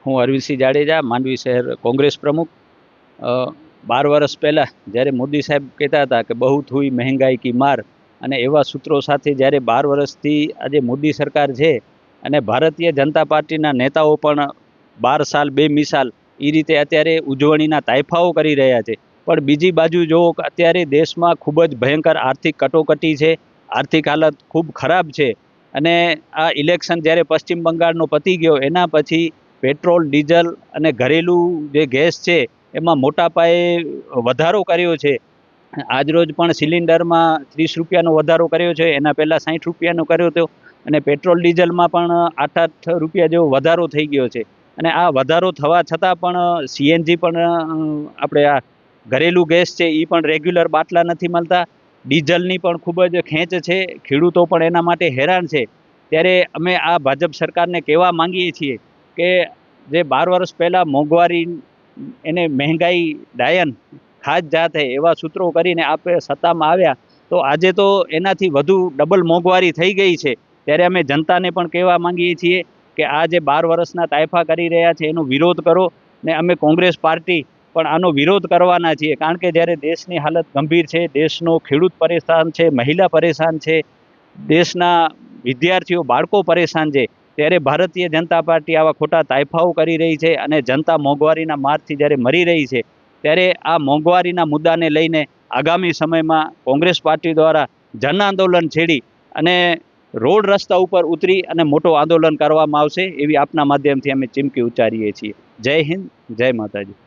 હું અરવિંદસિંહ જાડેજા, માંડવી શહેર કોંગ્રેસ પ્રમુખ। 12 વર્ષ પહેલાં જ્યારે મોદી સાહેબ કહેતા હતા કે બહુ હુઈ મહેંગાઈ કી માર, અને એવા સૂત્રો સાથે જ્યારે 12 વર્ષથી આજે મોદી સરકાર છે અને ભારતીય જનતા પાર્ટીના નેતાઓ પણ 12 સાલ બેમિસાલ એ રીતે અત્યારે ઉજવણીના તાયફાઓ કરી રહ્યા છે। પણ બીજી બાજુ જો અત્યારે દેશમાં ખૂબ જ ભયંકર આર્થિક કટોકટી છે, આર્થિક હાલત ખૂબ ખરાબ છે, અને આ ઇલેક્શન જ્યારે પશ્ચિમ બંગાળનો પતી ગયો એના પછી પેટ્રોલ, ડીઝલ અને ઘરેલું જે ગેસ છે એમાં મોટા પાયે વધારો કર્યો છે। આજરોજ પણ સિલિન્ડરમાં 30 રૂપિયાનો વધારો કર્યો છે, એના પહેલાં 60 રૂપિયાનો કર્યો હતો, અને પેટ્રોલ ડીઝલમાં પણ 8 રૂપિયા જેવો વધારો થઈ ગયો છે। અને આ વધારો થવા છતાં પણ સીએનજી પણ આપણે આ ઘરેલું ગેસ છે એ પણ રેગ્યુલર બાટલા નથી મળતા, ડીઝલની પણ ખૂબ જ ખેંચ છે, ખેડૂતો પણ એના માટે હેરાન છે। ત્યારે અમે આ ભાજપ સરકારને કહેવા માંગીએ છીએ કે જે 12 વર્ષ પહેલાં મોંઘવારી એને મહેંગાઈ ડાયન ખાદ જાત હે એવા સૂત્રો કરીને આપણે સત્તામાં આવ્યા, તો આજે તો એનાથી વધુ ડબલ મોંઘવારી થઈ ગઈ છે। ત્યારે અમે જનતાને પણ કહેવા માંગીએ છીએ કે આ જે 12 વર્ષના તાયફા કરી રહ્યા છે એનો વિરોધ કરો, ને અમે કોંગ્રેસ પાર્ટી પણ આનો વિરોધ કરવાના છીએ। કારણ કે જ્યારે દેશની હાલત ગંભીર છે, દેશનો ખેડૂત પરેશાન છે, મહિલા પરેશાન છે, દેશના વિદ્યાર્થીઓ બાળકો પરેશાન છે, ત્યારે ભારતીય જનતા પાર્ટી આવા ખોટા તાયફાઓ કરી રહી છે, અને જનતા મોંઘવારીના મારથી જ્યારે મરી રહી છે, ત્યારે આ મોંઘવારીના મુદ્દાને લઈને આગામી સમયમાં કોંગ્રેસ પાર્ટી દ્વારા જન આંદોલન છેડી અને રોડ રસ્તા ઉપર ઉતરી અને મોટો આંદોલન કરવામાં આવશે, એવી આપના માધ્યમથી અમે ચીમકી ઉચ્ચારીએ છીએ। જય હિન્દ, જય માતાજી।